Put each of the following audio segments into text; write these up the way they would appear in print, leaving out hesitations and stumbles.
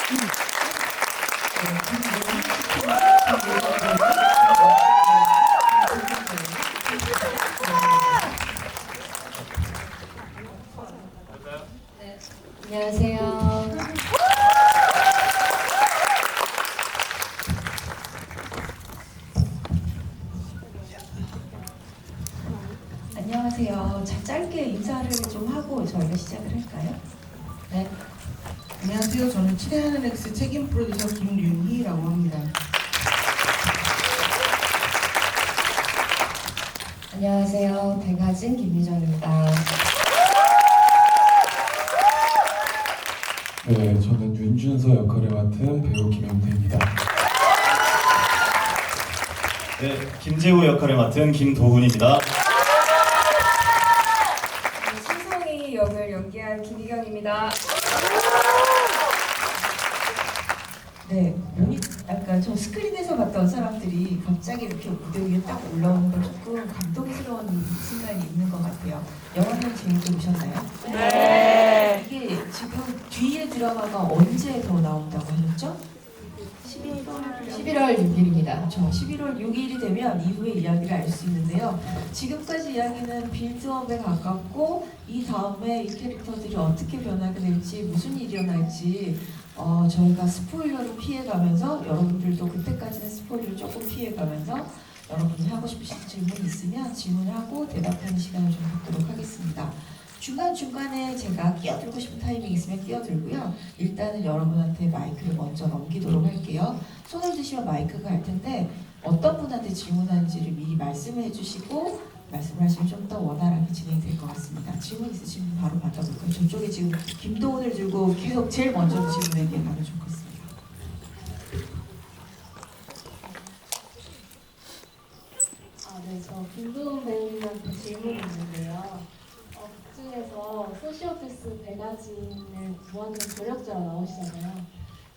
네, 안녕하세요. 안녕하세요. 짧게 인사를 좀 하고 저희가 시작을 할까요? 네, 안녕하세요. 저는 칠레하는 X 책임 프로듀서 김윤희라고 합니다. 안녕하세요. 대가진 김미정입니다. 네, 저는 윤준서 역할을 맡은 배우 김영태입니다. 네, 김재호 역할을 맡은 김도훈입니다. 신성희 역을 연기한 김희경입니다. 네, 약간 저 스크린에서 봤던 사람들이 갑자기 이렇게 무대 위에 딱 올라오는 건 조금 감동스러운 순간이 있는 것 같아요. 영화는 재밌게 보셨나요? 네. 이게 지금 뒤에 드라마가 언제 더 나온다고 하셨죠? 11월 6일입니다. 저 11월 6일이 되면 이후의 이야기를 알 수 있는데요. 지금까지 이야기는 빌드업에 가깝고 이 다음에 이 캐릭터들이 어떻게 변하게 될지 무슨 일이 일어날지 저희가 스포일러를 피해가면서 여러분들도 그때까지는 스포일러를 조금 피해가면서 여러분이 하고 싶으신 질문 있으면 질문하고 대답하는 시간을 좀 갖도록 하겠습니다. 중간중간에 제가 끼어들고 싶은 타이밍 있으면 끼어들고요. 일단은 여러분한테 마이크를 먼저 넘기도록 할게요. 손을 드시면 마이크가 갈 텐데 어떤 분한테 질문하는지를 미리 말씀을 해주시고 말씀을 하시면 좀 더 원활하게 진행될 것 같습니다. 질문 있으시면 바로 받아볼까요? 저쪽에 지금 김도훈을 들고 계속 제일 먼저 질문에게 가면 좋겠습니다. 네, 저 김도훈 배우님한테 질문이 있는데요. 극중에서 소시오패스 배가진의 무한정 조력자로 나오시잖아요.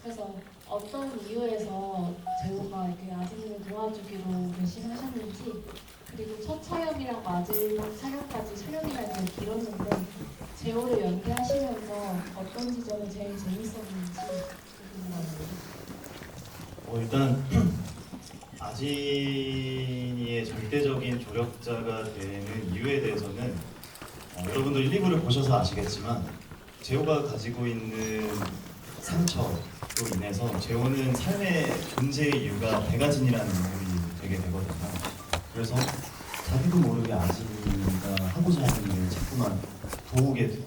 그래서 어떤 이유에서 재호가 이렇게 아진이를 도와주기로 결심하셨는지, 그리고 첫 촬영이랑 마지막 촬영까지 촬영이랑 되게 길었는데 재호를 연기하시면서 어떤 지점이 제일 재밌었는지 궁금합니다. 일단 아진이의 절대적인 조력자가 되는 이유에 대해서는 여러분들 1, 2부를 보셔서 아시겠지만 재호가 가지고 있는 상처로 인해서 재호는 삶의 존재의 이유가 배가진이라는 인물이 되게 되거든요. 그래서 자기도 모르게 아진이가 하고자 하는 일을 자꾸만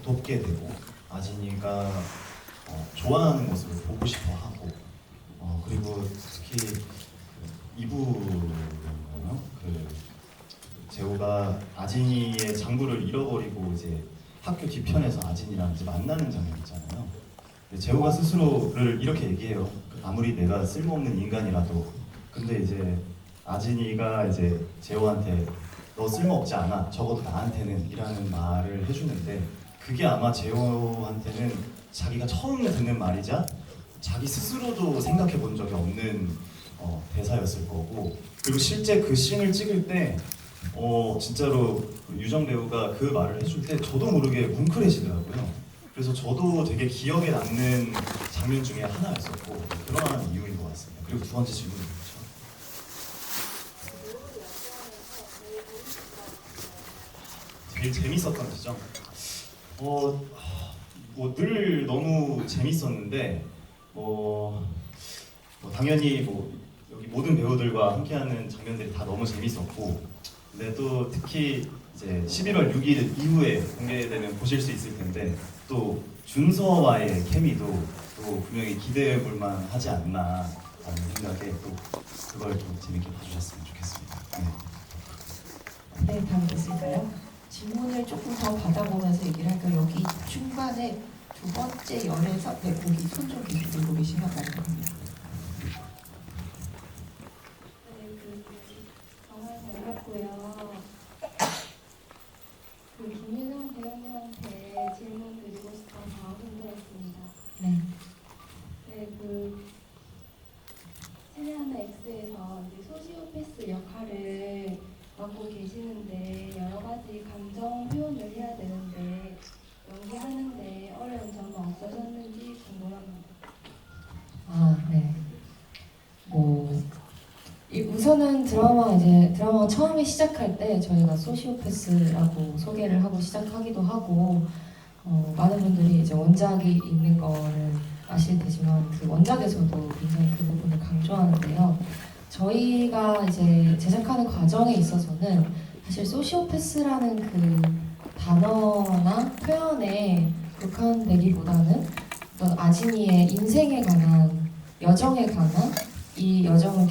돕게 되고 아진이가 좋아하는 모습을 보고 싶어 하고 그리고 특히 2부 재호가 아진이의 장부를 잃어버리고 이제 학교 뒤편에서 아진이랑 이제 만나는 장면 있잖아요. 재호가 스스로를 이렇게 얘기해요. 아무리 내가 쓸모없는 인간이라도. 근데 이제 아진이가 이제 재호한테 너 쓸모없지 않아. 적어도 나한테는 이라는 말을 해주는데 그게 아마 재호한테는 자기가 처음 듣는 말이자 자기 스스로도 생각해 본 적이 없는 대사였을 거고 그리고 실제 그 씬을 찍을 때 진짜로 유정 배우가 그 말을 해줄 때 저도 모르게 뭉클해지더라고요. 그래서 저도 되게 기억에 남는 장면 중에 하나였었고 그런 이유인 것 같습니다. 그리고 두 번째 질문이 뭐죠? 제일 재밌었던 지점? 늘 너무 재밌었는데 당연히 여기 모든 배우들과 함께하는 장면들이 다 너무 재밌었고 근데 또 특히 이제 11월 6일 이후에 공개되면 보실 수 있을 텐데 또 준서와의 케미도 또 분명히 기대해 볼 만하지 않나 라는 생각에 또 그걸 좀 재밌게 봐주셨으면 좋겠습니다. 네, 다음 있을까요? 질문을 조금 더 받아보면서 얘기를 할까요? 여기 중간에 두 번째 열에서 거기 손 좀 계속 들고 계시면 감사합니다. 정말 잘 봤고요. 김유정 배우님한테 질문 드리고 싶어서 힘들었습니다. 네. 네, 셀레아나 X에서 이제 소시오패스 역할을 맡고 계시는데 여러 가지 감정 표현을 해야 되는데 연기하는데 어려운 점은 없으셨는지 궁금합니다. 우선은 드라마 처음에 시작할 때 저희가 소시오패스라고 소개를 하고 시작하기도 하고 많은 분들이 이제 원작이 있는 거는 아실 테지만 그 원작에서도 굉장히 그 부분을 강조하는데요. 저희가 이제 제작하는 과정에 있어서는 사실 소시오패스라는 그 단어나 표현에 국한되기보다는 어떤 아진이의 인생에 관한 여정에 관한 이 여정을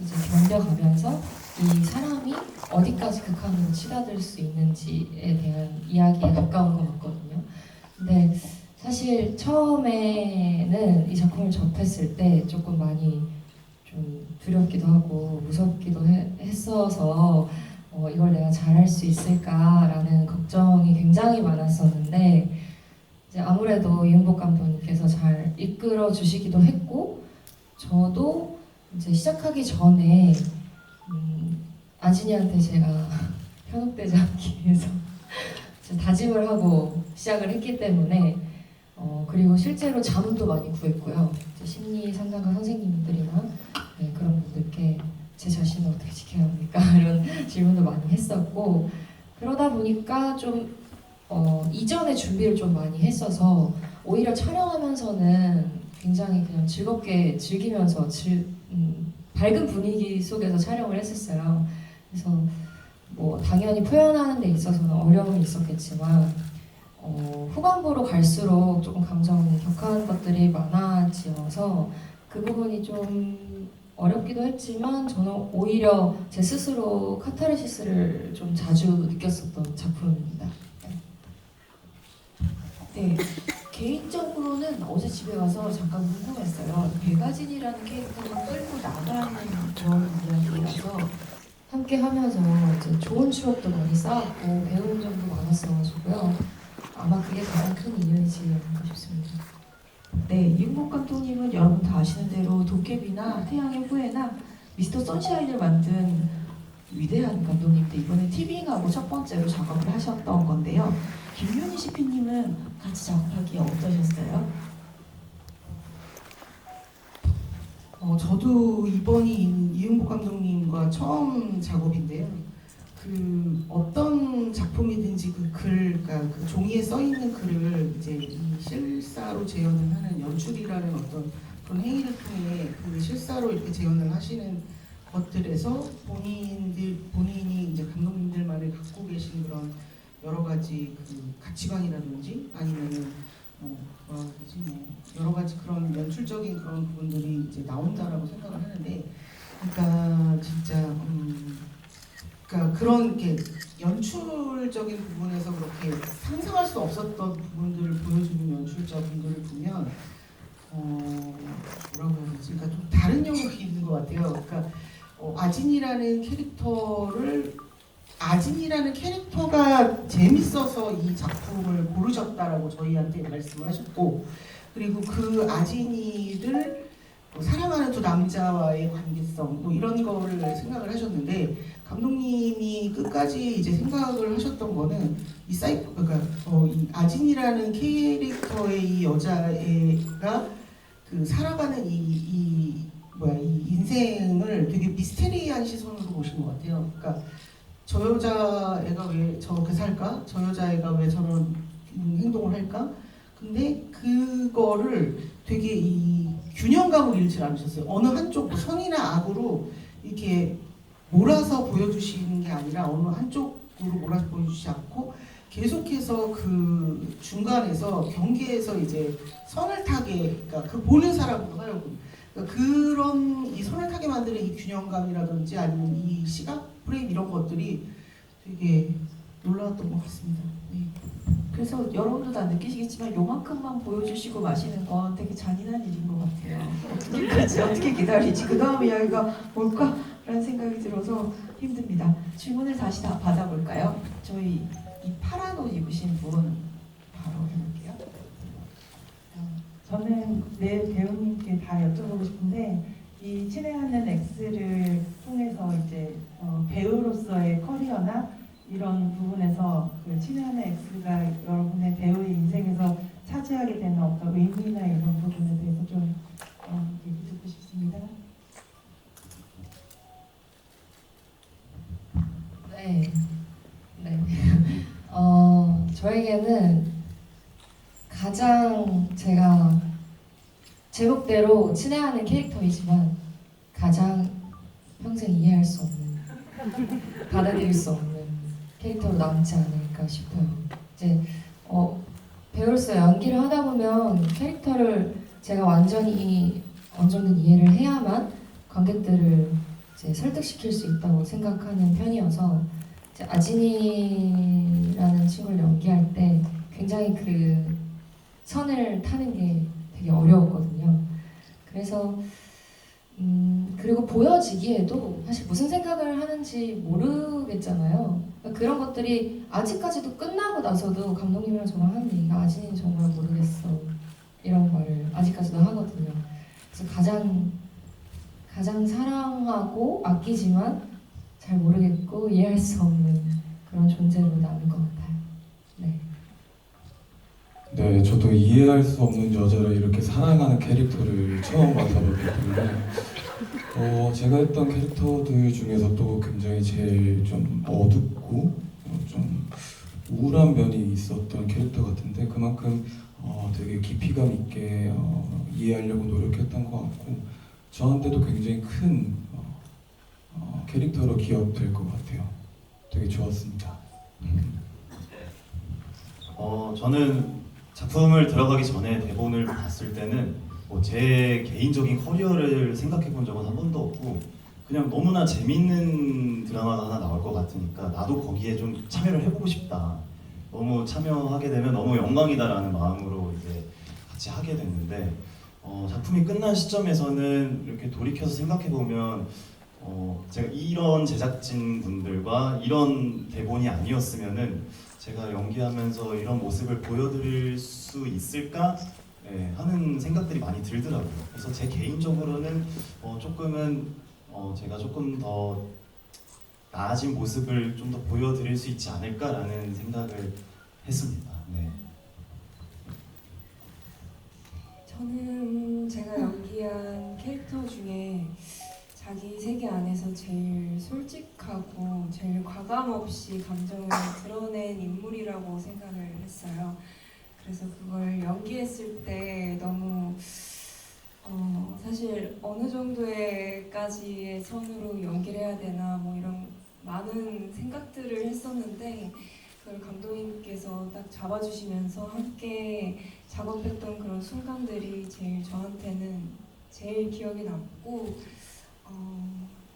이제 견뎌가면서 이 사람이 어디까지 극한으로 치닫을 수 있는지에 대한 이야기에 가까운 것 같거든요. 근데 사실 처음에는 이 작품을 접했을 때 조금 많이 좀 두렵기도 하고 무섭기도 했어서 이걸 내가 잘할 수 있을까라는 걱정이 굉장히 많았었는데 이제 아무래도 이은복 감독님께서 잘 이끌어 주시기도 했고 저도 이제 시작하기 전에 아진이한테 제가 현혹되지 않기 위해서 다짐을 하고 시작을 했기 때문에 그리고 실제로 자문도 많이 구했고요. 이제 심리 상담가 선생님들이나 그런 분들께 제 자신을 어떻게 지켜야 합니까? 이런 질문도 많이 했었고 그러다 보니까 좀 이전에 준비를 좀 많이 했어서 오히려 촬영하면서는 굉장히 그냥 즐겁게 즐기면서 밝은 분위기 속에서 촬영을 했었어요. 그래서 뭐 당연히 표현하는 데 있어서는 어려움이 있었겠지만 후반부로 갈수록 조금 감정이 격한 것들이 많아지어서 그 부분이 좀 어렵기도 했지만 저는 오히려 제 스스로 카타르시스를 좀 자주 느꼈었던 작품입니다. 네, 개인적으로는 어제 집에 가서 잠깐 궁금했어요. 배가진이라는 캐릭터가 끌고 나가는 그런 이야기라서 함께 하면서 이제 좋은 추억도 많이 쌓았고 배우는 점도 많았어가지고요. 아마 그게 가장 큰 이유이지 않을까 싶습니다. 네, 이은복 감독님은 여러분 다 아시는 대로 도깨비나 태양의 후예나 미스터 선샤인을 만든 위대한 감독님인데 이번에 티빙하고 첫 번째로 작업을 하셨던 건데요. 김윤희 CP님은 같이 작업하기 어떠셨어요? 저도 이번이 이은복 감독님과 처음 작업인데요. 그 어떤 작품이든지 그 글, 그러니까 그 종이에 써 있는 글을 이제 이 실사로 재현을 하는 연출이라는 어떤 그런 행위를 통해 그 실사로 이렇게 재현을 하시는 것들에서 본인이 이제 감독님들만을 갖고 계신 그런 여러 가지 그 가치관이라든지 아니면은 여러 가지 그런 연출적인 그런 부분들이 이제 나온다라고 생각을 하는데, 그러니까 진짜 그러니까 그런 게 연출적인 부분에서 그렇게 상상할 수 없었던 부분들을 보여주는 연출자분들을 보면 뭐라고 해야 되지? 그러니까 좀 다른 영역이 있는 것 같아요. 그러니까 아진이라는 캐릭터가 재밌어서 이 작품을 고르셨다라고 저희한테 말씀을 하셨고, 그리고 그 아진이를 사랑하는 두 남자와의 관계성 뭐 이런 거를 생각을 하셨는데, 감독님이 끝까지 이제 생각을 하셨던 거는 이 아진이라는 캐릭터의 이 여자애가 그 살아가는 이 인생을 되게 미스테리한 시선으로 보신 것 같아요. 그러니까 저 여자애가 왜 저렇게 살까? 저 여자애가 왜 저런 행동을 할까? 근데 그거를 되게 이 균형감을 잃지 않으셨어요. 어느 한쪽 선이나 악으로 이렇게 몰아서 보여주시는 게 아니라 어느 한쪽으로 몰아서 보여주지 않고 계속해서 그 중간에서 경계에서 이제 선을 타게, 그러니까 그 보는 사람으로 하여금 그러니까 그런 이 선을 타게 만드는 이 균형감이라든지 아니면 이 시각 프레임 이런 것들이 되게 놀라웠던 것 같습니다. 네. 그래서 여러분도 다 느끼시겠지만 요만큼만 보여주시고 마시는 건 되게 잔인한 일인 것 같아요. 어떻게 기다리지? 그 다음 이야기가 뭘까? 라는 생각이 들어서 힘듭니다. 질문을 다시 다 받아볼까요? 저희 이 파란 옷 입으신 분 바로 해볼게요. 저는 내 배우님께 다 여쭤보고 싶은데 이 친애하는 X를 통해서 이제 배우로서의 커리어나 이런 부분에서 그 친애하는 X가 여러분의 배우의 인생에서 차지하게 되는 어떤 의미나 이런 부분에 대해서 좀 얘기 듣고 싶습니다. 제목대로 친애하는 캐릭터이지만 가장 평생 이해할 수 없는, 받아들일 수 없는 캐릭터로 남지 않을까 싶어요. 이제 배우로서 연기를 하다 보면 캐릭터를 제가 완전히 어느 정도 이해를 해야만 관객들을 이제 설득시킬 수 있다고 생각하는 편이어서 이제 아진이라는 친구를 연기할 때 굉장히 그 선을 타는 게 되게 어려웠거든요. 그래서 그리고 보여지기에도 사실 무슨 생각을 하는지 모르겠잖아요. 그러니까 그런 것들이 아직까지도 끝나고 나서도 감독님이랑 저랑 하는 얘기가 아진이는 정말 모르겠어 이런 말을 아직까지도 하거든요. 그래서 가장 사랑하고 아끼지만 잘 모르겠고 이해할 수 없는 그런 존재로 남을 것 같아요. 네. 네, 저도 이해할 수 없는 여자를 이렇게 사랑하는 캐릭터를 처음 맡아봤기 때문에 제가 했던 캐릭터들 중에서 또 굉장히 제일 좀 어둡고 좀 우울한 면이 있었던 캐릭터 같은데 그만큼 되게 깊이감 있게 이해하려고 노력했던 것 같고 저한테도 굉장히 큰 캐릭터로 기억될 것 같아요. 되게 좋았습니다. 저는 작품을 들어가기 전에 대본을 봤을 때는 제 개인적인 커리어를 생각해 본 적은 한 번도 없고 그냥 너무나 재밌는 드라마가 하나 나올 것 같으니까 나도 거기에 좀 참여를 해보고 싶다. 너무 참여하게 되면 너무 영광이다라는 마음으로 이제 같이 하게 됐는데 작품이 끝난 시점에서는 이렇게 돌이켜서 생각해 보면 제가 이런 제작진 분들과 이런 대본이 아니었으면은 제가 연기하면서 이런 모습을 보여드릴 수 있을까 하는 생각들이 많이 들더라고요. 그래서 제 개인적으로는 조금은 제가 조금 더 나아진 모습을 좀 더 보여드릴 수 있지 않을까라는 생각을 했습니다. 네. 저는 제가 연기한 캐릭터 중에 자기 세계 안에서 제일 솔직하고 제일 과감 없이 감정을 드러낸 인물이라고 생각을 했어요. 그래서 그걸 연기했을 때 너무 사실 어느 정도의까지의 선으로 연기를 해야 되나 뭐 이런 많은 생각들을 했었는데 그걸 감독님께서 딱 잡아주시면서 함께 작업했던 그런 순간들이 제일 저한테는 제일 기억에 남고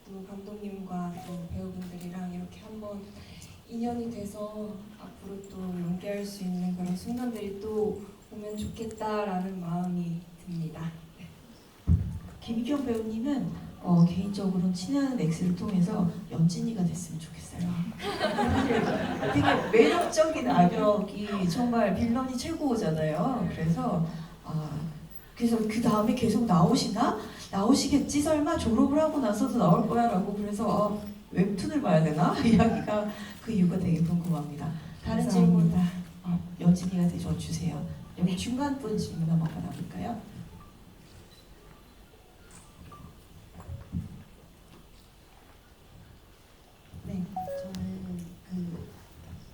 또 감독님과 또 배우분들이랑 이렇게 한번 인연이 돼서 앞으로 또 연기할 수 있는 그런 순간들이 또 오면 좋겠다라는 마음이 듭니다. 김희경 배우님은 개인적으로는 친애하는 X를 통해서 연진이가 됐으면 좋겠어요. 사실 되게 매력적인 악역이 정말 빌런이 최고잖아요. 그래서 그 다음에 계속 나오시겠지 설마 졸업을 하고 나서도 나올 거야라고 그래서 웹툰을 봐야 되나 이야기가 그 이유가 되게 궁금합니다. 다른 질문 연진이가 되어주세요. 여기 중간 분 질문 한번 받아볼까요? 네, 저는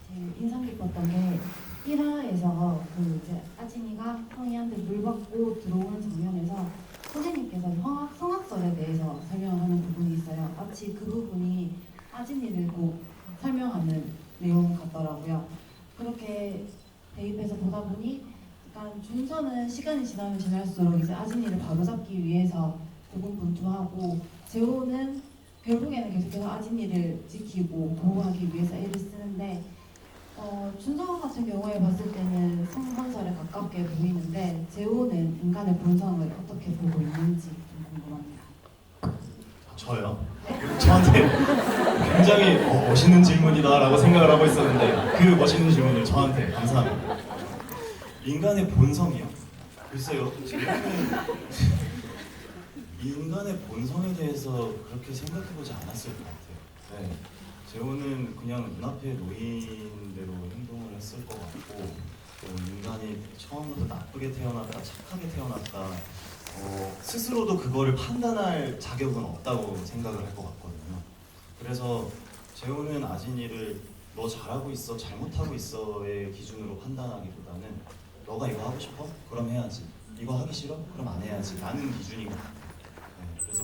제일 인상 깊었던 게 1화에서 이제 아진이가 성희한테 물 받고 들어오는 장면에서 선생님께서 성악설에 대해서 설명하는 부분이 있어요. 마치 그 부분이 아진이를 꼭 설명하는 내용 같더라고요. 그렇게 대입해서 보다 보니 약간 준서는 시간이 지나면 지날수록 이제 아진이를 바로잡기 위해서 고군분투하고 재호는 결국에는 계속해서 아진이를 지키고 보호하기 위해서 애를 쓰는데 준서 같은 경우에 봤을 때는 성선설에 가깝게 보이는데 재호는 인간의 본성을 어떻게 보고 있는지 좀 궁금합니다. 저요? 저한테 굉장히 멋있는 질문이다라고 생각을 하고 있었는데 그 멋있는 질문을 저한테 감사합니다. 인간의 본성이요? 글쎄요. 인간의 본성에 대해서 그렇게 생각해보지 않았을 것 같아요. 네. 재호는 그냥 눈앞에 놓인 대로 행동을 했을 것 같고 또 인간이 처음부터 나쁘게 태어났다, 착하게 태어났다 스스로도 그거를 판단할 자격은 없다고 생각을 할 것 같거든요. 그래서 재호는 아진이를 너 잘하고 있어, 잘못하고 있어의 기준으로 판단하기보다는 너가 이거 하고 싶어? 그럼 해야지. 이거 하기 싫어? 그럼 안 해야지 라는 기준인 것 같아요. 네, 그래서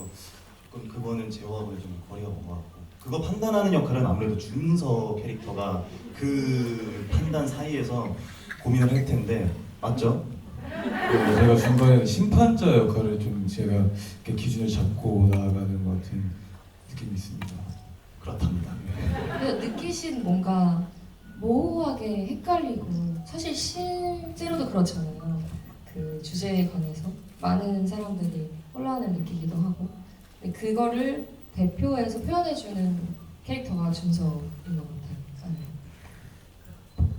조금 그거는 제어하고는 좀 거리가 먼 것 같고, 그거 판단하는 역할은 아무래도 준서 캐릭터가 그 판단 사이에서 고민을 할 텐데, 맞죠? 네, 제가 중간에 심판자 역할을 좀 제가 이렇게 기준을 잡고 나아가는 것 같은 느낌이 있습니다. 그렇답니다. 그 느끼신 뭔가 모호하게 헷갈리고 사실 실제로도 그렇잖아요. 그 주제에 관해서 많은 사람들이 혼란을 느끼기도 하고, 근데 그거를 대표해서 표현해주는 캐릭터가 준서인 것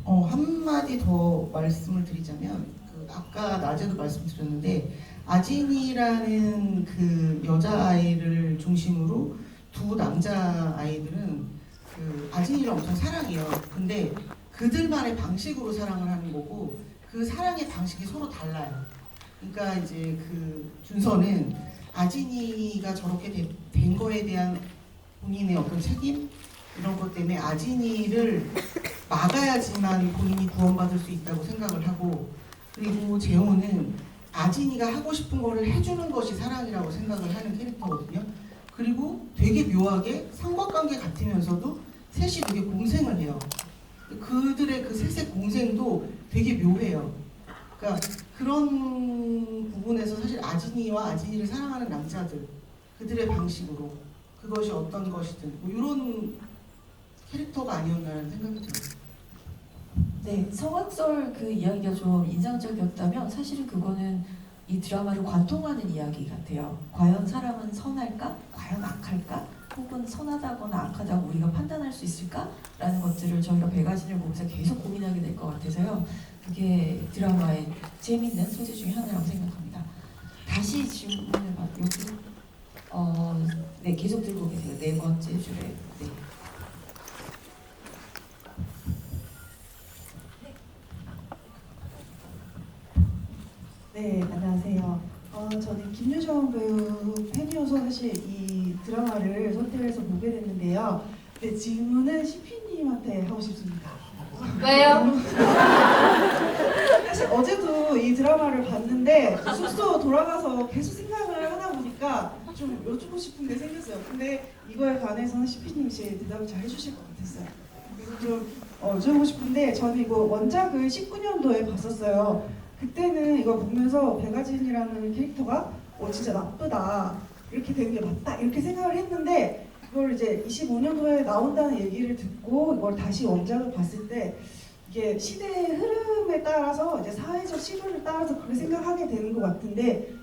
같아요. 한마디 더 말씀을 드리자면, 그 아까 낮에도 말씀드렸는데 아진이라는 그 여자아이를 중심으로 두 남자아이들은 그 아진이를 엄청 사랑해요. 근데 그들만의 방식으로 사랑을 하는 거고, 그 사랑의 방식이 서로 달라요. 그러니까 이제 그 준서는 아진이가 저렇게 된 거에 대한 본인의 어떤 책임, 이런 것 때문에 아진이를 막아야지만 본인이 구원받을 수 있다고 생각을 하고, 그리고 재호는 아진이가 하고 싶은 거를 해주는 것이 사랑이라고 생각을 하는 캐릭터거든요. 그리고 되게 묘하게 삼각관계 같으면서도 셋이 되게 공생을 해요. 그들의 그 셋의 공생도 되게 묘해요. 그러니까 그런 부분에서 사실 아진이와 아진이를 사랑하는 남자들, 그들의 방식으로 그것이 어떤 것이든 뭐 이런 캐릭터가 아니었나라는 생각이 들어요. 네, 성악설 그 이야기가 좀 인상적이었다면 사실은 그거는 이 드라마를 관통하는 이야기 같아요. 과연 사람은 선할까? 과연 악할까? 혹은 선하다거나 악하다고 우리가 판단할 수 있을까? 라는 것들을 저희가 백아진을 보면서 계속 고민하게 될 것 같아서요. 그게 드라마의 재미있는 소재 중에 하나라고 생각합니다. 다시 질문을 여기 네, 계속 들고 계세요. 네 번째 줄에. 네. 네, 안녕하세요. 저는 김유정 배우 팬이어서 사실 이 드라마를 선택해서 보게 됐는데요. 네, 질문은 CP님한테 하고 싶습니다. 왜요? 사실 어제도 이 드라마를 봤는데 숙소 돌아가서 계속 생각을 하다 보니까 좀 여쭙고 싶은 게 생겼어요. 근데 이거에 관해서는 CP님이 제일 대답을 잘 해주실 것 같았어요. 그래서 좀 여쭤보고 싶은데, 저는 이거 원작을 19년도에 봤었어요. 그때는 이거 보면서 백아진이라는 캐릭터가 진짜 나쁘다, 이렇게 되는 게 맞다, 이렇게 생각을 했는데, 그걸 이제 25년도에 나온다는 얘기를 듣고 이걸 다시 원작을 봤을 때 이게 시대의 흐름에 따라서 이제 사회적 시류를 따라서 그렇게 생각하게 되는 것 같은데,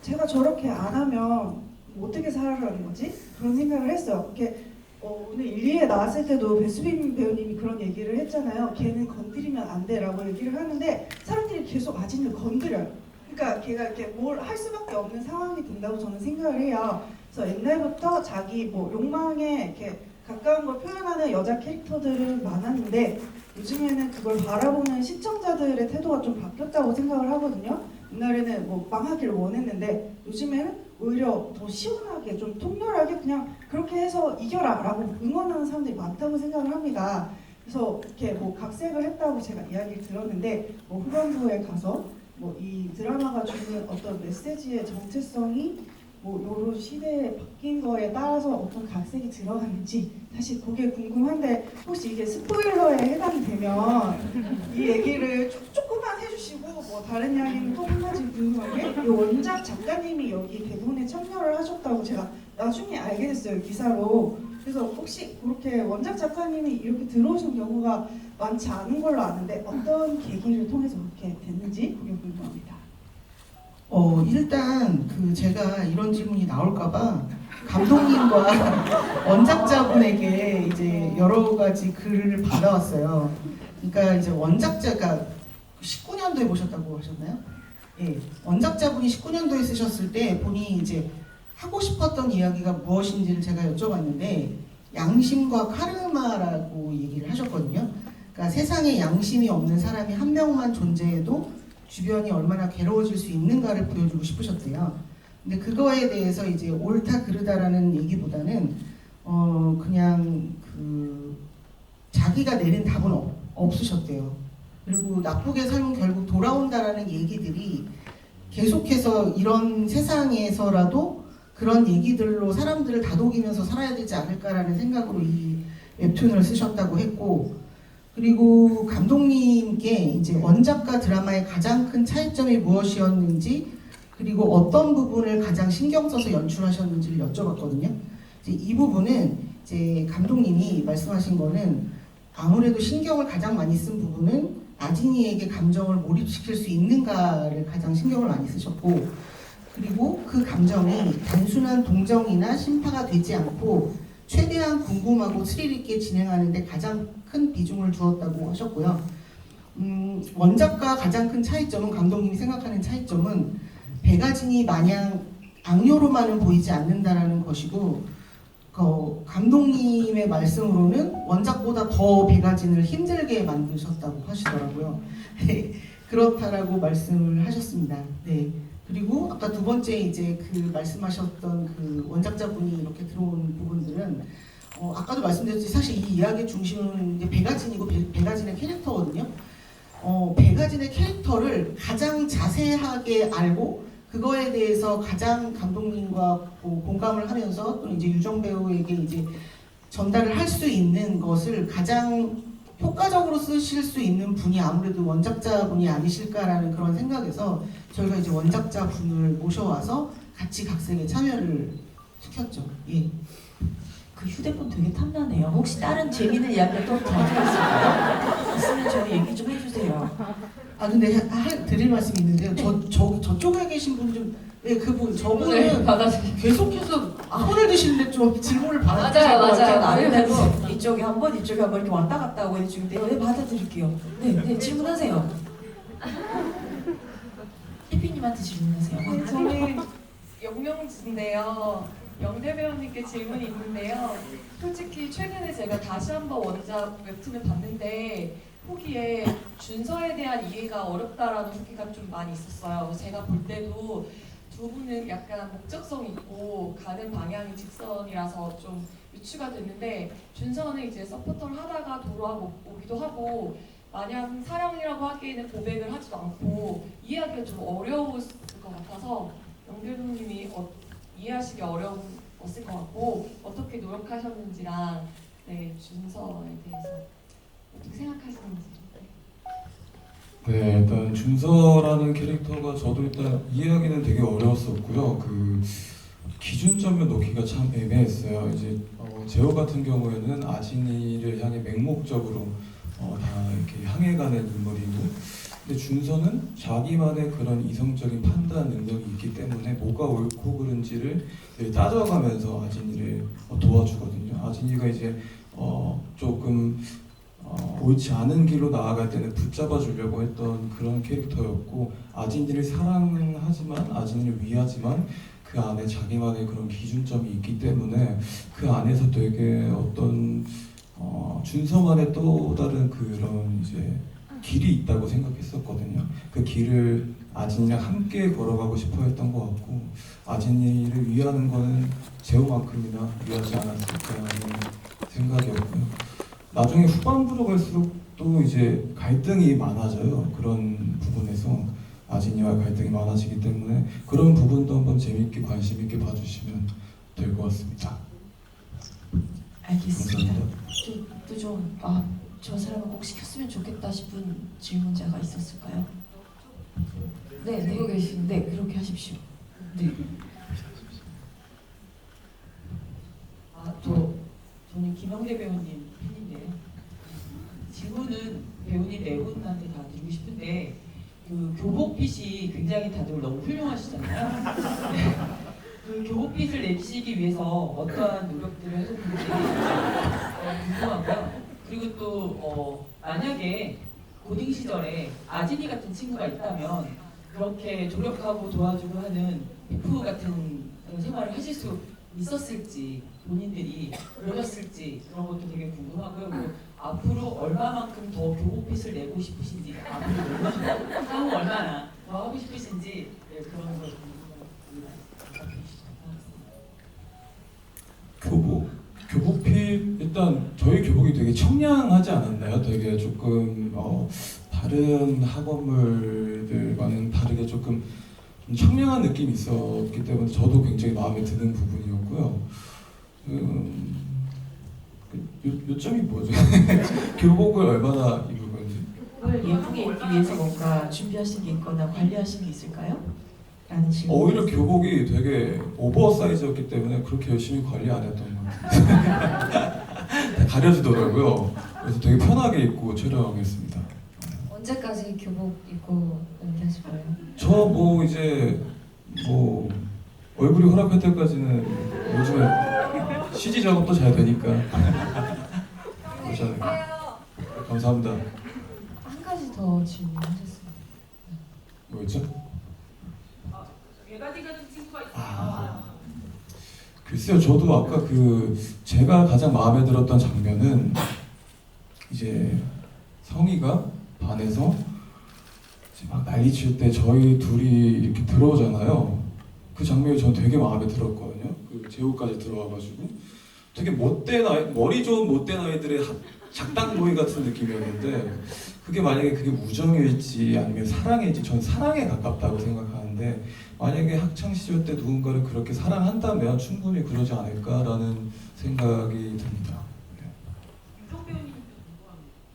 제가 저렇게 안 하면 어떻게 살아가는 거지? 그런 생각을 했어요. 이렇게 오늘 1, 2에 나왔을 때도 배수빈 배우님이 그런 얘기를 했잖아요. 걔는 건드리면 안 돼라고 얘기를 하는데 사람들이 계속 아진을 건드려요. 그러니까 걔가 이렇게 뭘 할 수밖에 없는 상황이 된다고 저는 생각을 해요. 그래서 옛날부터 자기 뭐 욕망에 이렇게 가까운 걸 표현하는 여자 캐릭터들은 많았는데, 요즘에는 그걸 바라보는 시청자들의 태도가 좀 바뀌었다고 생각을 하거든요. 옛날에는 뭐 망하기를 원했는데 요즘에는 오히려 더 시원하게 좀 통렬하게 그냥 그렇게 해서 이겨라 라고 응원하는 사람들이 많다고 생각을 합니다. 그래서 이렇게 뭐 각색을 했다고 제가 이야기를 들었는데, 뭐 후반부에 가서 뭐 이 드라마가 주는 어떤 메시지의 정체성이 뭐 요런 시대에 바뀐 거에 따라서 어떤 각색이 들어가는지 사실 그게 궁금한데, 혹시 이게 스포일러에 해당이 되면 이 얘기를 조금만 해주시고, 뭐 다른 이야기는 또 한 가지 궁금한 게, 이 원작 작가님이 여기 대본에 참여를 하셨다고 제가 나중에 알게 됐어요, 기사로. 그래서 혹시 그렇게 원작 작가님이 이렇게 들어오신 경우가 많지 않은 걸로 아는데 어떤 계기를 통해서 그렇게 됐는지 그게 궁금합니다. 일단 그 제가 이런 질문이 나올까봐 감독님과 원작자분에게 이제 여러 가지 글을 받아왔어요. 그러니까 이제 원작자가 19년도에 보셨다고 하셨나요? 예, 원작자분이 19년도에 쓰셨을 때 본인이 이제 하고 싶었던 이야기가 무엇인지를 제가 여쭤봤는데, 양심과 카르마라고 얘기를 하셨거든요. 그러니까 세상에 양심이 없는 사람이 한 명만 존재해도 주변이 얼마나 괴로워질 수 있는가를 보여주고 싶으셨대요. 근데 그거에 대해서 이제 옳다 그르다라는 얘기보다는 그냥 그 자기가 내린 답은 없으셨대요. 그리고 나쁘게 살면 결국 돌아온다라는 얘기들이 계속해서 이런 세상에서라도 그런 얘기들로 사람들을 다독이면서 살아야 되지 않을까라는 생각으로 이 웹툰을 쓰셨다고 했고, 그리고 감독님께 이제 원작과 드라마의 가장 큰 차이점이 무엇이었는지, 그리고 어떤 부분을 가장 신경 써서 연출하셨는지를 여쭤봤거든요. 이제 이 부분은 이제 감독님이 말씀하신 거는 아무래도 신경을 가장 많이 쓴 부분은 아진이에게 감정을 몰입시킬 수 있는가를 가장 신경을 많이 쓰셨고, 그리고 그 감정이 단순한 동정이나 심파가 되지 않고 최대한 궁금하고 스릴 있게 진행하는 데 가장 큰 비중을 두었다고 하셨고요. 원작과 가장 큰 차이점은, 감독님이 생각하는 차이점은 백아진이 마냥 악녀로만은 보이지 않는다라는 것이고, 감독님의 말씀으로는 원작보다 더 백아진을 힘들게 만드셨다고 하시더라고요. 그렇다라고 말씀을 하셨습니다. 네. 그리고 아까 두 번째 이제 그 말씀하셨던 그 원작자분이 이렇게 들어온 부분들은 아까도 말씀드렸듯이 사실 이 이야기의 중심은 이제 백아진이고 백아진의 캐릭터거든요. 백아진의 캐릭터를 가장 자세하게 알고 그거에 대해서 가장 감독님과 공감을 하면서 또 이제 유정 배우에게 이제 전달을 할 수 있는 것을 가장 효과적으로 쓰실 수 있는 분이 아무래도 원작자분이 아니실까라는 그런 생각에서 저희가 이제 원작자분을 모셔와서 같이 각색에 참여를 시켰죠. 예. 그 휴대폰 되게 탐나네요. 혹시 다른 재미있는 이야기가 또 더 있을까요? 있으면 저희 얘기 좀 해주세요. 아 근데 드릴 말씀이 있는데요. 저쪽에 계신 분 좀, 네, 그분 저분은 계속해서 손을 드시는데 좀 질문을 받아주실 것 같아요. 나름대로 이쪽에 한번 이쪽에 한번 이렇게 왔다 갔다 하고 해주는데 네, 받아드릴게요. 네, 질문하세요. 피피님한테 질문하세요. 네, 저는 영명진인데요. 영대 배우님께 질문이 있는데요. 솔직히 최근에 제가 다시 한번 원작 웹툰을 봤는데 후기에 준서에 대한 이해가 어렵다라는 후기가 좀 많이 있었어요. 제가 볼 때도 두 분은 약간 목적성 있고 가는 방향이 직선이라서 좀 유추가 됐는데 준서는 이제 서포터를 하다가 돌아오기도 하고 마냥 사랑이라고 하기에는 고백을 하지도 않고 이해하기가 좀 어려웠을 것 같아서 영대부님이 이해하시기 어려웠을 것 같고 어떻게 노력하셨는지랑 네, 준서에 대해서 어떻게 생각하시는지. 네, 일단 준서라는 캐릭터가 저도 일단 이해하기는 되게 어려웠었고요. 그 기준점을 놓기가 참 애매했어요. 이제 제호 같은 경우에는 아진이를 향해 맹목적으로 다 이렇게 향해가는 인물이고, 근데 준서는 자기만의 그런 이성적인 판단 능력이 있기 때문에 뭐가 옳고 그른지를 따져가면서 아진이를 도와주거든요. 아진이가 이제 조금 옳지 않은 길로 나아갈 때는 붙잡아 주려고 했던 그런 캐릭터였고, 아진이를 사랑하지만 아진이를 위하지만 그 안에 자기만의 그런 기준점이 있기 때문에 그 안에서 되게 어떤 준서만의 또 다른 그런 이제 길이 있다고 생각했었거든요. 그 길을 아진이랑 함께 걸어가고 싶어 했던 것 같고, 아진이를 위하는 거는 제호만큼이나 위하지 않았을까 하는 생각이었고요. 나중에 후반부로 갈수록 또 이제 갈등이 많아져요. 그런 부분에서 아진이와 갈등이 많아지기 때문에 그런 부분도 한번 재미있게 관심 있게 봐주시면 될 것 같습니다. 알겠습니다. 감사합니다. 저 사람은 꼭 시켰으면 좋겠다 싶은 질문자가 있었을까요? 네, 듣고 계신데. 네, 그렇게 하십시오. 네. 저는 김영대 배우님 팬인데요. 질문은 배우님 네 분한테 다 드리고 싶은데 그 교복핏이 굉장히 다들 너무 훌륭하시잖아요. 네. 그 교복핏을 내시기 위해서 어떠한 노력들을 하셨는지 궁금하고요. 그리고 또 만약에 고딩 시절에 아진이 같은 친구가 있다면 그렇게 조력하고 도와주고 하는 베프 같은 그런 생활을 하실 수 있었을지, 본인들이 그러셨을지 그런 것도 되게 궁금하고요. 그리고 앞으로 얼마만큼 더 교복핏을 내고 싶으신지, 앞으로 향후 얼마나 더 하고 싶으신지 그런 걸 궁금합니다. 교복핏, 일단 저희 교복이 되게 청량하지 않았나요? 되게 조금 다른 학원물들과는 다르게 조금 청량한 느낌이 있었기 때문에 저도 굉장히 마음에 드는 부분이었고요. 요점이 뭐죠? 교복을 얼마나 입을 건지. 오늘 예쁘게 입기 위해서 뭔가 준비하신 게 있거나 관리하신 게 있을까요? 라는 질문. 오히려 교복이 되게 오버사이즈였기 때문에 그렇게 열심히 관리 안 했던 것 같아요. 가려지더라고요. 그래서 되게 편하게 입고 촬영했습니다. 언제까지 교복 입고 연기하실 거예요? 저 뭐 이제 뭐 얼굴이 허락할 때까지는 요즘에 CG 작업도 잘 되니까 그렇지 않을까. 감사합니다. 한 가지 더 질문하셨어요. 뭐였죠? 외가지가 된 친구가 있어요. 글쎄요, 저도 아까 제가 가장 마음에 들었던 장면은 이제 성희가 반에서 이제 막 난리칠 때 저희 둘이 이렇게 들어오잖아요. 그 장면이 전 되게 마음에 들었거든요. 그 제호까지 들어와가지고 되게 머리 좋은 못된 아이들의 작당모이 같은 느낌이었는데 그게 만약에 그게 우정일지 아니면 사랑일지 전 사랑에 가깝다고 생각하는데 만약에 학창 시절 때 누군가를 그렇게 사랑한다면 충분히 그러지 않을까라는 생각이 듭니다.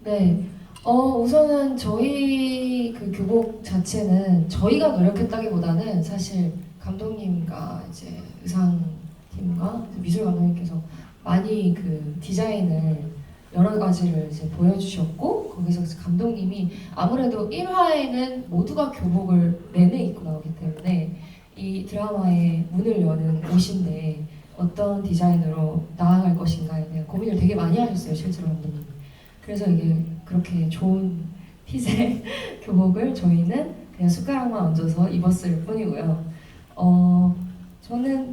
네. 우선은 저희 그 교복 자체는 저희가 노력했다기보다는 사실 감독님과 이제 의상팀과 미술 감독님께서 많이 그 디자인을 여러 가지를 이제 보여주셨고 거기서 감독님이 아무래도 1화에는 모두가 교복을 내내 입고 나오기 때문에 이 드라마의 문을 여는 옷인데 어떤 디자인으로 나아갈 것인가에 대한 고민을 되게 많이 하셨어요, 실제로 감독님이. 그래서 이게 그렇게 좋은 핏의 교복을 저희는 그냥 숟가락만 얹어서 입었을 뿐이고요.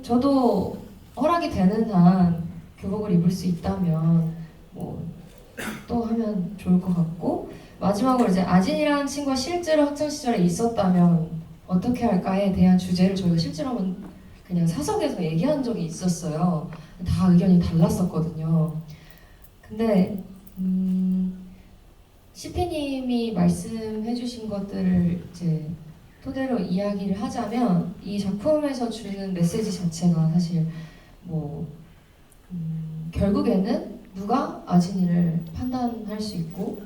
저도 허락이 되는 한 교복을 입을 수 있다면 또 하면 좋을 것 같고 마지막으로 이제 아진이라는 친구가 실제로 학창 시절에 있었다면 어떻게 할까에 대한 주제를 저희가 실제로 한번 그냥 사석에서 얘기한 적이 있었어요. 다 의견이 달랐었거든요. 근데 CP님이 말씀해주신 것들을 이제 토대로 이야기를 하자면 이 작품에서 주는 메시지 자체가 사실 결국에는 누가 아진이를 판단할 수 있고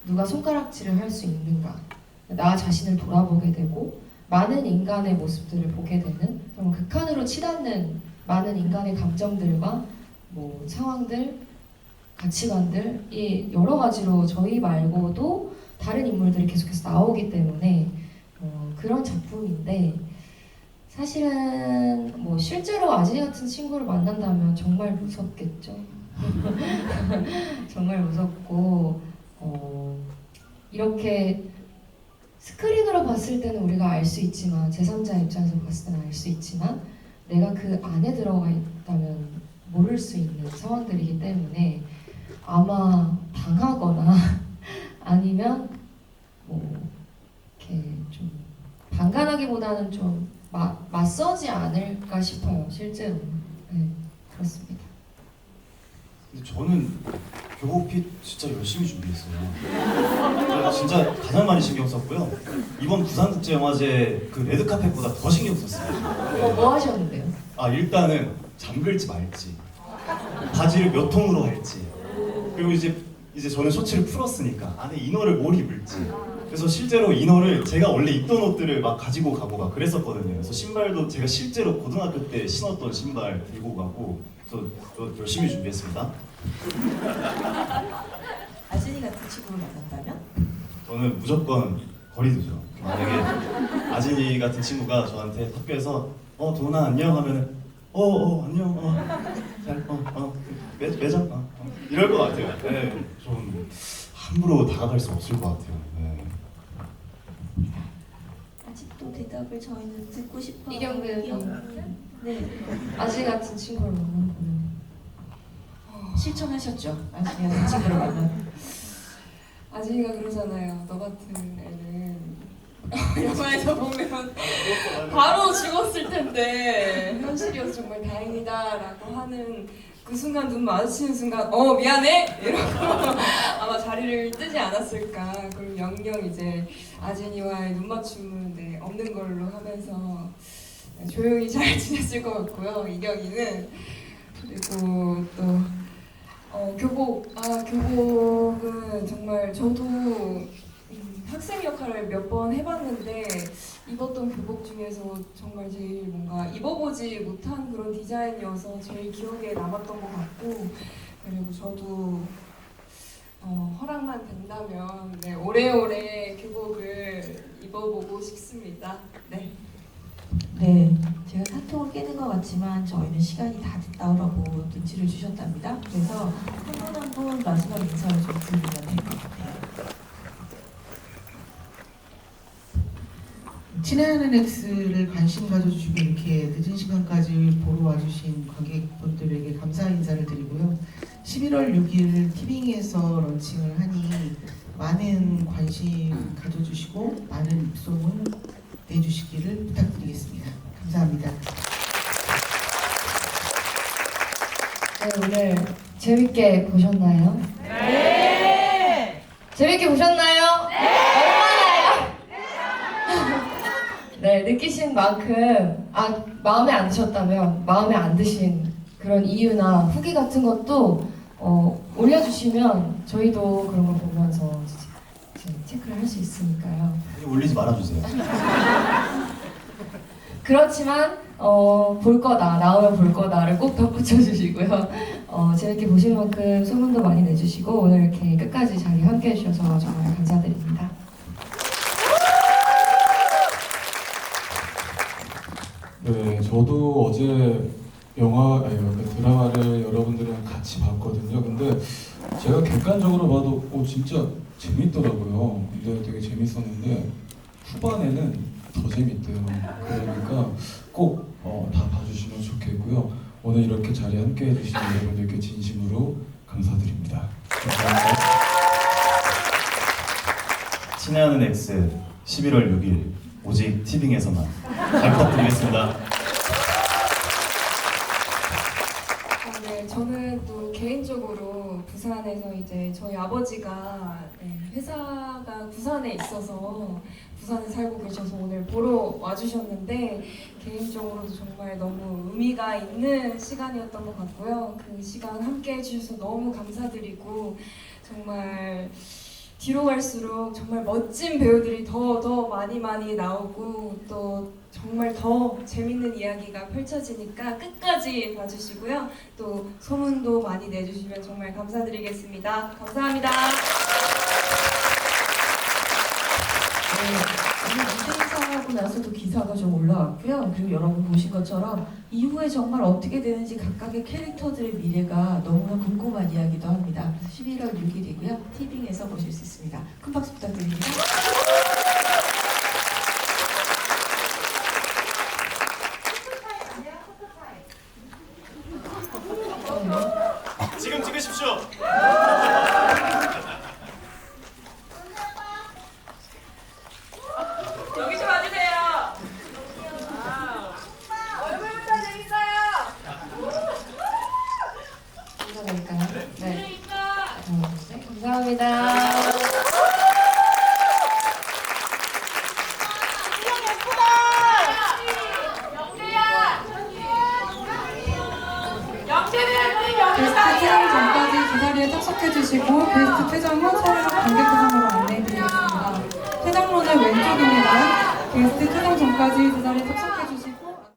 누가 손가락질을 할 수 있는가, 나 자신을 돌아보게 되고 많은 인간의 모습들을 보게 되는 그런 극한으로 치닫는 많은 인간의 감정들과 상황들, 가치관들이 여러 가지로 저희 말고도 다른 인물들이 계속해서 나오기 때문에 그런 작품인데 사실은 실제로 아진이 같은 친구를 만난다면 정말 무섭겠죠. 정말 무섭고 이렇게 스크린으로 봤을 때는 우리가 알 수 있지만 제3자 입장에서 봤을 때는 알 수 있지만 내가 그 안에 들어가 있다면 모를 수 있는 상황들이기 때문에 아마 당하거나 아니면 이렇게 좀 방관하기보다는 좀 맞서지 않을까 싶어요. 실제로. 네, 그렇습니다. 근데 저는 교복핏 진짜 열심히 준비했어요. 제가 진짜 가장 많이 신경 썼고요. 이번 부산국제영화제 그 레드카펫보다 더 신경 썼어요. 뭐 하셨는데요? 일단은 잠글지 말지, 바지를 몇 통으로 할지, 그리고 이제 저는 셔츠를 풀었으니까 안에 이너를 뭘 입을지. 그래서 실제로 이너를 제가 원래 입던 옷들을 막 가지고 가고 막 그랬었거든요. 그래서 신발도 제가 실제로 고등학교 때 신었던 신발 들고 가고, 그래서 저 열심히 준비했습니다. 아진이 같은 친구를 만났다면? 저는 무조건 거리두죠. 만약에 아진이 같은 친구가 저한테 학교에서 도훈아 안녕 하면은 안녕 매장 이럴 것 같아요. 네, 좀 함부로 다가갈 수 없을 것 같아요. 네. 아직도 대답을 저희는 듣고 싶어요. 이경배는 네. 아진 같은 친구를 만나보면 실천하셨죠? 아진이 같은 친구를 만난. 아진이가 그러잖아요. 너 같은 애는 영화에서 보면 바로 죽었을 텐데 현실이어서 정말 다행이다라고 하는 그 순간 눈 마주치는 순간 미안해 이러고 아마 자리를 뜨지 않았을까. 그리고 영영 이제 아진이와의 눈 맞춤은 없는 걸로 하면서 조용히 잘 지냈을 것 같고요. 이경이는. 그리고 또 교복은 정말 저도 학생 역할을 몇 번 해봤는데 입었던 교복 중에서 정말 제일 뭔가 입어보지 못한 그런 디자인이어서 제일 기억에 남았던 것 같고, 그리고 저도 허락만 된다면 오래오래 교복을 입어보고 싶습니다. 네. 네, 제가 사통을 깨는 것 같지만 저희는 시간이 다 됐다고 눈치를 주셨답니다. 그래서 한 분 한 분 마지막 인사를 좀 드리면 될 것 같아요. 친애하는 X를 관심 가져주시고 이렇게 늦은 시간까지 보러 와주신 관객분들에게 감사 인사를 드리고요. 11월 6일 티빙에서 런칭을 하니 많은 관심 가져주시고 많은 입소문 내주시기를 부탁드리겠습니다. 감사합니다. 네, 오늘 재밌게 보셨나요? 네. 재밌게 보셨나요? 네. 얼마나요? 네, 느끼신 만큼 마음에 안 드셨다면 마음에 안 드신 그런 이유나 후기 같은 것도 올려주시면 저희도 그런 걸 보면서 체크를 할 수 있으니까요. 올리지 말아주세요. 그렇지만 볼 거다, 나오면 볼 거다를 꼭 덧붙여 주시고요. 재밌게 보신 만큼 소문도 많이 내주시고 오늘 이렇게 끝까지 자리 함께 해주셔서 정말 감사드립니다. 네, 저도 어제 드라마를 여러분들이랑 같이 봤거든요. 근데 제가 객관적으로 봐도 진짜 재밌더라고요. 근데 되게 재밌었는데 후반에는 더 재밌대요. 그러니까 꼭 다 봐주시면 좋겠고요. 오늘 이렇게 자리에 함께 해주신 여러분들께 진심으로 감사드립니다. 감사합니다. 친애하는 X 11월 6일 오직 티빙에서만 잘 부탁드리겠습니다. 네, 저는 또 개인적으로 부산에서 이제 저희 아버지가 회사가 부산에 있어서 부산에 살고 계셔서 오늘 보러 와주셨는데 개인적으로도 정말 너무 의미가 있는 시간이었던 것 같고요. 그 시간 함께 해주셔서 너무 감사드리고 정말 뒤로 갈수록 정말 멋진 배우들이 더 많이 나오고 또 정말 더 재밌는 이야기가 펼쳐지니까 끝까지 봐주시고요. 또 소문도 많이 내주시면 정말 감사드리겠습니다. 감사합니다. 오늘 무대 인사하고 나서도 기사가 좀 올라왔고요. 그리고 여러분 보신 것처럼 이후에 정말 어떻게 되는지 각각의 캐릭터들의 미래가 너무나 궁금한 이야기도 합니다. 11월 6일이고요. 티빙에서 보실 수 있습니다. 큰 박수 부탁드립니다. 지금 찍으십시오. 여기 좀 와주세요. 얼굴부터 재밌어요. 감사드릴까요? 네. 감사합니다. 게스트 퇴장 전까지 그 자리에 착석해주시고 게스트 퇴장 후 차례로 관객회장으로 안내해드리겠습니다. 퇴장로는 왼쪽입니다. 게스트 퇴장 전까지 그 자리에 착석해주시고